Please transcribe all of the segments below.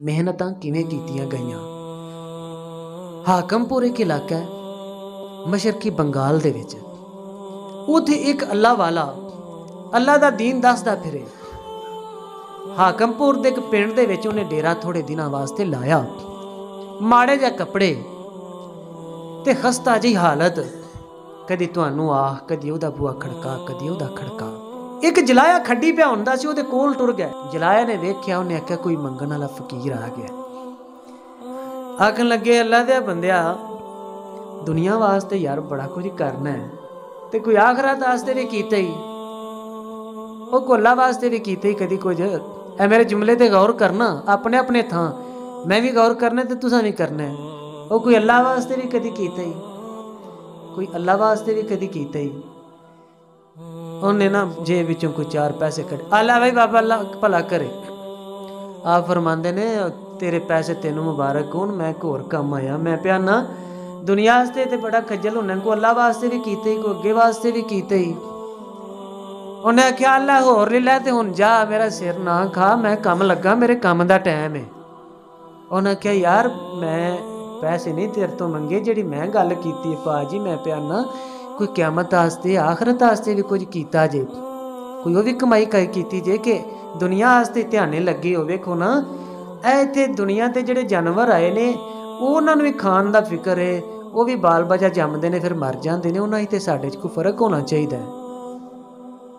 मेहनतां किवें कीतियां गईयां। हाकमपुर एक इलाका है मशरकी बंगाल दे विच। उत्थे एक अल्लाह वाला अल्लाह दा दीन दसदा फिरे। हाकमपुर दे एक पिंड दे विच उहने डेरा थोड़े दिनां वास्ते लाया। माड़े जे कपड़े ते खस्ता जी हालत, कदी तुहानू आह, कदी उहदा बूआ खड़का, कदी उहदा खड़का। एक जलाया खड्डी पिया हुंदा सी, उहदे कोल टुर गया। जलाया ने वेख्या, उहने आख्या कोई मंगण वाला फकीर आ गया। आखन लगे अल्लाह दे बंदिया, दुनिया वास्ते यार बड़ा कुछ करना है, ते कोई आखरत वास्ते भी कीता ही, वो कोला वास्ते भी कीता ही कदी कुछ। ऐ मेरे जुमले ते गौर करना, अपने अपने थां मैं भी गौर करना ते तुसां भी करना है। वो कोई अल्लाह वास्ते भी कदी कीता ही, कोई अल्लाह वास्ते भी कदी कीता ही। उन्हें ना जेब विचों कोई 4 पैसे कढ़े, आला भाई बाबा अल्लाह भला करे। आप फरमांदे ने तेरे पैसे तेनों मुबारक होन, मैं एक होर कम आया। मैं पिया ना दुनिया वास्ते ते बड़ा खज्जल होना, को अल्लाह वास्ते भी कीते ही, को अगे वास्ते भी कीते ही। उन्हें आख्या अल्लाह होर ले लै ते हुण जा, मेरा सिर ना खा, मैं कम लगा, मेरे कम दा टाइम है। उन्हें आख्या यार मैं पैसे नहीं तेरे तो मंगे, जिहड़ी मैं गल कीती भाजी, मैं पिया ना कोई क्यामत आस्ते आखरत आस्ते भी कुछ कीता जे, कोई वो भी कमाई कीती जे कि दुनिया आस्ते ध्याने लगे हो। वेखो ना ऐ इत्थे दुनिया ते जिहड़े जानवर आए ने, उन्हां नूं भी खाण दा फिक्र है, वो भी बाल बच्चा जमदे ने फिर मर जांदे ने, उन्हां ते साडे च कोई फर्क होना चाहिदा है।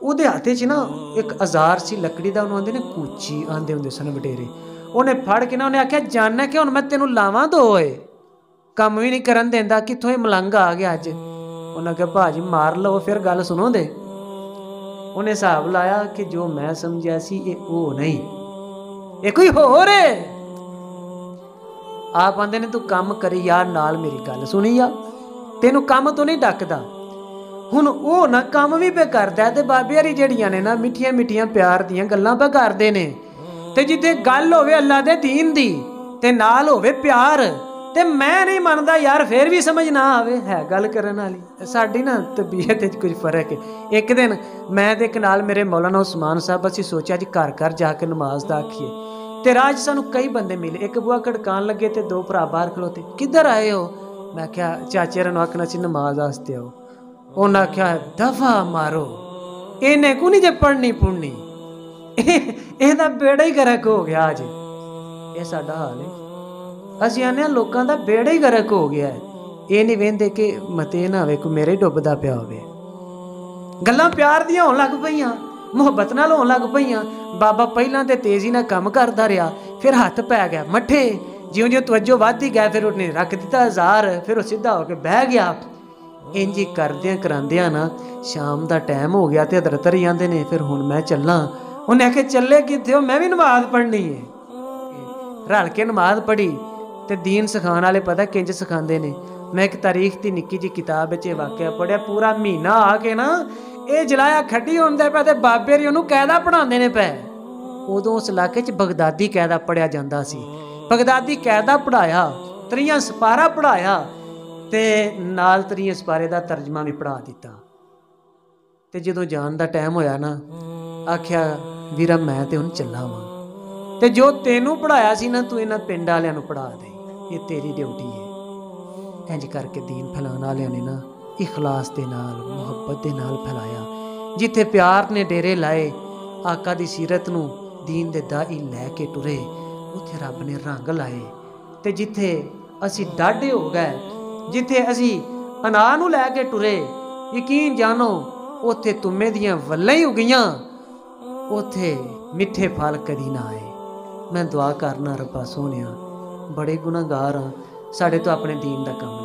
ਉਹਦੇ ਹੱਥ 'ਚ ना एक औजार सी लकड़ी का, ਉਹਨੂੰ ਆਂਦੇ ने कूची आंदे ਹੁੰਦੇ सन ਵਡੇਰੇ। ਉਹਨੇ ਫੜ ਕੇ ਨਾ ਉਹਨੇ ਆਖਿਆ ਜਾਨਣਾ ਕਿ ਹੁਣ ਮੈਂ ਤੈਨੂੰ ਲਾਵਾਂ ਦੋ ਓਏ, ਕੰਮ ਵੀ ਨਹੀਂ ਕਰਨ ਦਿੰਦਾ, ਕਿੱਥੋਂ ਇਹ ਮਲੰਗ ਆ ਗਿਆ ਅੱਜ। ਉਹਨਾਂ ਕਿਹਾ ਭਾਜੀ ਮਾਰ ਲਓ, ਫਿਰ ਗੱਲ ਸੁਣੋ ਦੇ। ਉਹਨੇ ਹਿਸਾਬ ਲਾਇਆ ਕਿ ਜੋ ਮੈਂ ਸਮਝਿਆ ਸੀ ਇਹ ਉਹ ਨਹੀਂ, ਇਹ ਕੋਈ ਹੋਰ ਹੈ। ਆਪ ਆਂਦੇ ਨੇ ਤੂੰ ਕੰਮ ਕਰੀ ਯਾਰ, ਨਾਲ ਮੇਰੀ ਗੱਲ ਸੁਣੀ ਆ, ਤੈਨੂੰ ਕੰਮ ਤੋਂ ਨਹੀਂ ਡੱਕਦਾ। ਹੁਣ ਉਹ ਨਾ ਕੰਮ ਵੀ ਪੇ ਕਰਦਾ ਤੇ ਬਾਬੇ ਹਰੀ ਜਿਹੜੀਆਂ ਨੇ ਨਾ ਮਿੱਠੀਆਂ ਮਿੱਠੀਆਂ ਪਿਆਰ ਦੀਆਂ ਗੱਲਾਂ ਪੇ ਕਰਦੇ ਨੇ, ਤੇ ਜਿੱਥੇ ਗੱਲ ਹੋਵੇ ਅੱਲਾ ਦੇ ਦੀਨ ਦੀ ਤੇ ਨਾਲ ਹੋਵੇ ਪਿਆਰ, ਤੇ ਮੈਂ ਨਹੀਂ ਮੰਨਦਾ ਯਾਰ ਫਿਰ ਵੀ ਸਮਝ ਨਾ ਆਵੇ, ਹੈ ਗੱਲ ਕਰਨ ਵਾਲੀ। ਸਾਡੀ ਨਾ ਤਬੀਅਤ ਵਿੱਚ ਕੁਝ ਫਰਕ ਹੈ। ਇੱਕ ਦਿਨ ਮੈਂ ਤੇ ਇੱਕ ਨਾਲ ਮੇਰੇ ਮੌਲਾਨਾ ਉਸਮਾਨ ਸਾਹਿਬ, ਅਸੀਂ ਸੋਚਿਆ ਜੀ ਘਰ ਘਰ ਜਾ ਕੇ ਨਮਾਜ਼ ਦਾ ਆਖੀਏ, ਤੇ ਰਾਹ 'ਚ ਸਾਨੂੰ ਕਈ ਬੰਦੇ ਮਿਲੇ। ਇੱਕ ਬੂਆ ਖੜਕਾਉਣ ਲੱਗੇ ਤੇ 2 ਭਰਾ ਬਾਹਰ ਖਲੋਤੇ, ਕਿੱਧਰ ਆਏ ਹੋ? ਮੈਂ ਕਿਹਾ ਚਾਚੇ ਨੂੰ ਆਖਣਾ ਸੀ ਨਮਾਜ਼ ਵਾਸਤੇ ਆਓ। उन्हें आख्या दफा मारो, इन्हें को नहीं जे पढ़नी पुढ़नी, ਇਹਦਾ बेड़ा ही गर्क हो गया। अज ये साडा हाल है। असीं आने लोगों का बेड़ा ही गर्क हो गया है। ये नहीं वेंदे कि मते ना होवे कोई मेरे डुबदा पिया होवे। गल्लां प्यार दियां होण लग पईयां, मुहब्बत नाल होण लग पईयां। बाबा पहिलां ते तेजी नाल काम करदा रहा, फिर हत्थ पै गया मट्ठे, जिउं जिउं तवज्जो वधदी गया, फिर उन्हें रख दिता औजार, फिर वो सीधा होके बह गया। इंज ही करदियां करांदियां ना शाम का टाइम हो गया, तो हजरत रही आंदे ने फिर हुण मैं चलना। उन्हें आखे चले कित्थे हो? मैं भी नमाज पढ़नी है। रल के नमाज पढ़ी तो दीन सिखाने वाले पता किंज सिखांदे ने। मैं एक तारीख की निक्की जी किताब च वाकया पढ़िया, पूरा महीना आके ना ये जलाया खड्डी होंदे पे ते बाबे री उहनूं कायदा पढ़ांदे ने पे। उदों उस इलाके च बगदादी कायदा पढ़िया जांदा सी। बगदादी कायदा पढ़ाया, 3 सपारा पढ़ाया, ते नाल 3 सपारे का तर्जमा भी पढ़ा दिता। ते जदों जान का टाइम होया ना, आख्या वीरा मैं तो हुण चला वां, ते जो तेनू पढ़ाया सी ना तू इन्हां पिंड वालियां नूं पढ़ा दे, ये तेरी ड्यूटी है। इंज करके दीन फैलाने वालियां ने ना इखलास दे नाल मुहब्बत दे नाल फैलाया। जिथे प्यार ने डेरे लाए, आका दी सीरत नूं दीन दे दाई लैके टुरे, उत्थे रब ने रंग लाए। ते जिथे असी डाढे हो गए, जिथे असी अनाह नूं लैके टुरे, यकीन जानो उत्थे तुमे दियां वल्लां ही उगियां, उत्थे मिठे फल कदी ना आए। मैं दुआ करना रब्बा सोहणिया, बड़े गुनाहगार हाँ, साडे तो अपने दीन दा काम